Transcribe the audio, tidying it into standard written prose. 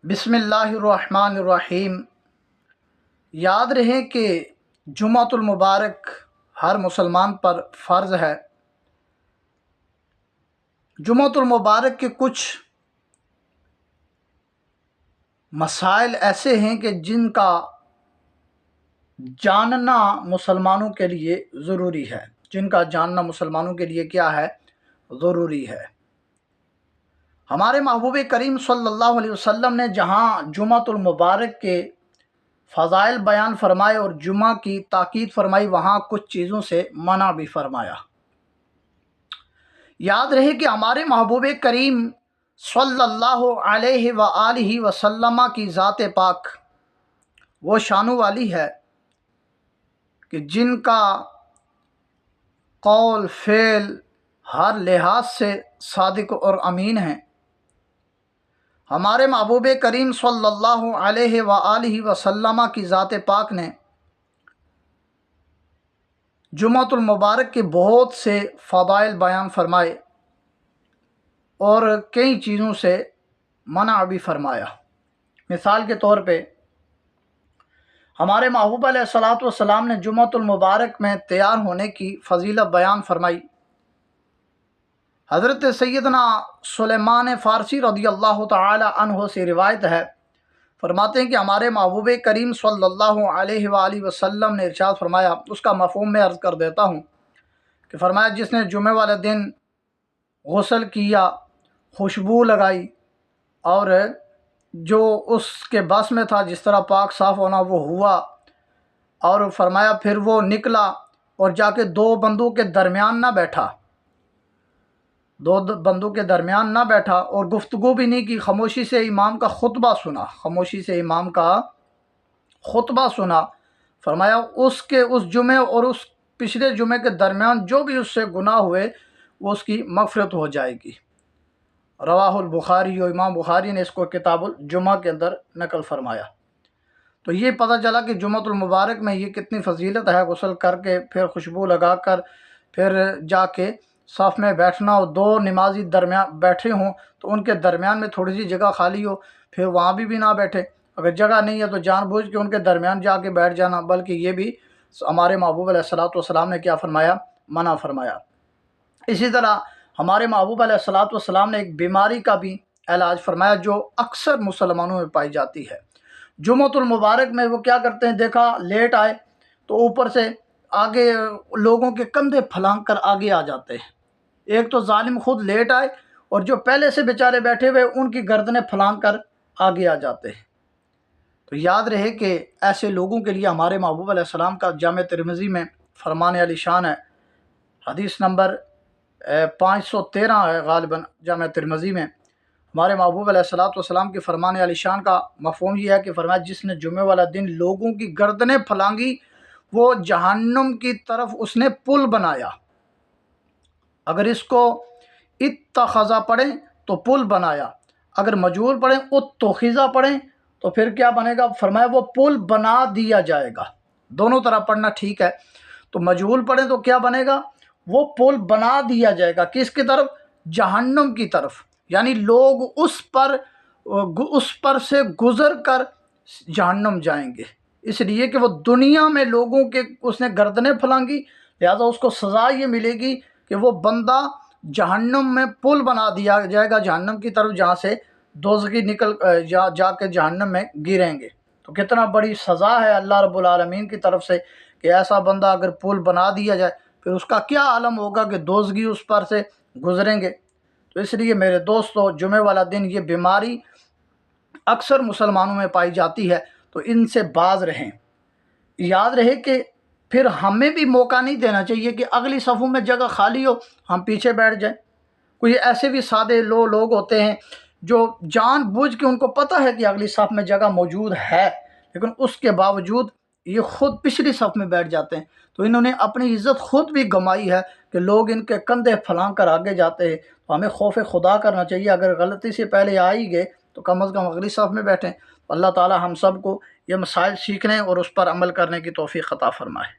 بسم اللہ الرحمن الرحیم۔ یاد رہے کہ جمعۃ المبارک ہر مسلمان پر فرض ہے۔ جمعۃ المبارک کے کچھ مسائل ایسے ہیں کہ جن کا جاننا مسلمانوں کے لیے ضروری ہے، کیا ہے؟ ضروری ہے۔ ہمارے محبوب کریم صلی اللہ علیہ وسلم نے جہاں جمعۃ المبارک کے فضائل بیان فرمائے اور جمعہ کی تاکید فرمائی، وہاں کچھ چیزوں سے منع بھی فرمایا۔ یاد رہے کہ ہمارے محبوب کریم صلی اللہ علیہ وآلہ وسلم کی ذات پاک وہ شانوں والی ہے کہ جن کا قول فعل ہر لحاظ سے صادق اور امین ہے۔ ہمارے محبوب کریم صلی اللہ علیہ وآلہ وسلم کی ذات پاک نے جمعۃ المبارک کے بہت سے فضائل بیان فرمائے اور کئی چیزوں سے منع بھی فرمایا۔ مثال کے طور پہ ہمارے محبوب علیہ الصلوۃ والسلام نے جمعۃ المبارک میں تیار ہونے کی فضیلت بیان فرمائی۔ حضرت سیدنا سلیمان فارسی رضی اللہ تعالی عنہ سے روایت ہے، فرماتے ہیں کہ ہمارے محبوب کریم صلی اللہ علیہ وآلہ وسلم نے ارشاد فرمایا، اس کا مفہوم میں عرض کر دیتا ہوں کہ فرمایا جس نے جمعہ والے دن غسل کیا، خوشبو لگائی اور جو اس کے بس میں تھا جس طرح پاک صاف ہونا وہ ہوا، اور فرمایا پھر وہ نکلا اور جا کے دو بندوں کے درمیان نہ بیٹھا اور گفتگو بھی نہیں کی، خاموشی سے امام کا خطبہ سنا، فرمایا اس جمعے اور اس پچھلے جمعے کے درمیان جو بھی اس سے گناہ ہوئے وہ اس کی مغفرت ہو جائے گی۔ رواہ البخاری، اور امام بخاری نے اس کو کتاب الجمعہ کے اندر نقل فرمایا۔ تو یہ پتہ چلا کہ جمعۃ المبارک میں یہ کتنی فضیلت ہے، غسل کر کے پھر خوشبو لگا کر پھر جا کے صف میں بیٹھنا، اور دو نمازی درمیان بیٹھے ہوں تو ان کے درمیان میں تھوڑی سی جگہ خالی ہو، پھر وہاں بھی نہ بیٹھے، اگر جگہ نہیں ہے تو جان بوجھ کے ان کے درمیان جا کے بیٹھ جانا، بلکہ یہ بھی ہمارے محبوب علیہ الصلوۃ والسلام نے کیا فرمایا؟ منع فرمایا۔ اسی طرح ہمارے محبوب علیہ الصلوۃ والسلام نے ایک بیماری کا بھی علاج فرمایا جو اکثر مسلمانوں میں پائی جاتی ہے۔ جمعۃ المبارک میں وہ کیا کرتے ہیں، دیکھا لیٹ آئے تو اوپر سے آگے لوگوں کے کندھے پھلانگ کر آگے آ جاتے ہیں۔ ایک تو ظالم خود لیٹ آئے اور جو پہلے سے بیچارے بیٹھے ہوئے ان کی گردنیں پھلانگ کر آگے آ جاتے ہیں۔ تو یاد رہے کہ ایسے لوگوں کے لیے ہمارے محبوب علیہ السلام کا جامع ترمذی میں فرمان علی شان ہے، حدیث نمبر 513 ہے غالباً جامع ترمذی میں۔ ہمارے محبوب علیہ الصلوۃ والسلام کے فرمان علی شان کا مفہوم یہ ہے کہ فرمایا جس نے جمعہ والا دن لوگوں کی گردنیں پھلانگی وہ جہنم کی طرف اس نے پل بنایا۔ اگر اس کو اتخذا پڑھیں تو پل بنایا، اگر مجہول پڑھیں اتخذا پڑھیں تو پھر کیا بنے گا؟ فرمایا وہ پل بنا دیا جائے گا۔ دونوں طرح پڑھنا ٹھیک ہے، تو مجہول پڑھیں تو کیا بنے گا؟ وہ پل بنا دیا جائے گا، کس کی طرف؟ جہنم کی طرف، یعنی لوگ اس پر سے گزر کر جہنم جائیں گے، اس لیے کہ وہ دنیا میں لوگوں کے اس نے گردنیں پھلانگی، لہذا اس کو سزا یہ ملے گی کہ وہ بندہ جہنم میں پل بنا دیا جائے گا جہنم کی طرف، جہاں سے دوزخی جا کے جہنم میں گریں گے۔ تو کتنا بڑی سزا ہے اللہ رب العالمین کی طرف سے کہ ایسا بندہ اگر پل بنا دیا جائے پھر اس کا کیا عالم ہوگا کہ دوزخی اس پر سے گزریں گے۔ تو اس لیے میرے دوستو، جمعہ والا دن یہ بیماری اکثر مسلمانوں میں پائی جاتی ہے، تو ان سے باز رہیں۔ یاد رہے کہ پھر ہمیں بھی موقع نہیں دینا چاہیے کہ اگلی صفوں میں جگہ خالی ہو ہم پیچھے بیٹھ جائیں۔ کوئی ایسے بھی سادے لوگ ہوتے ہیں جو جان بوجھ کے ان کو پتہ ہے کہ اگلی صف میں جگہ موجود ہے، لیکن اس کے باوجود یہ خود پچھلی صف میں بیٹھ جاتے ہیں، تو انہوں نے اپنی عزت خود بھی گنوائی ہے کہ لوگ ان کے کندھے پھلانگ کر آگے جاتے ہیں۔ تو ہمیں خوف خدا کرنا چاہیے، اگر غلطی سے پہلے آ ہی گئے تو کم از کم اگلی صف میں بیٹھیں۔ اللہ تعالی ہم سب کو یہ مسائل سیکھنے اور اس پر عمل کرنے کی توفیق عطا فرمائے۔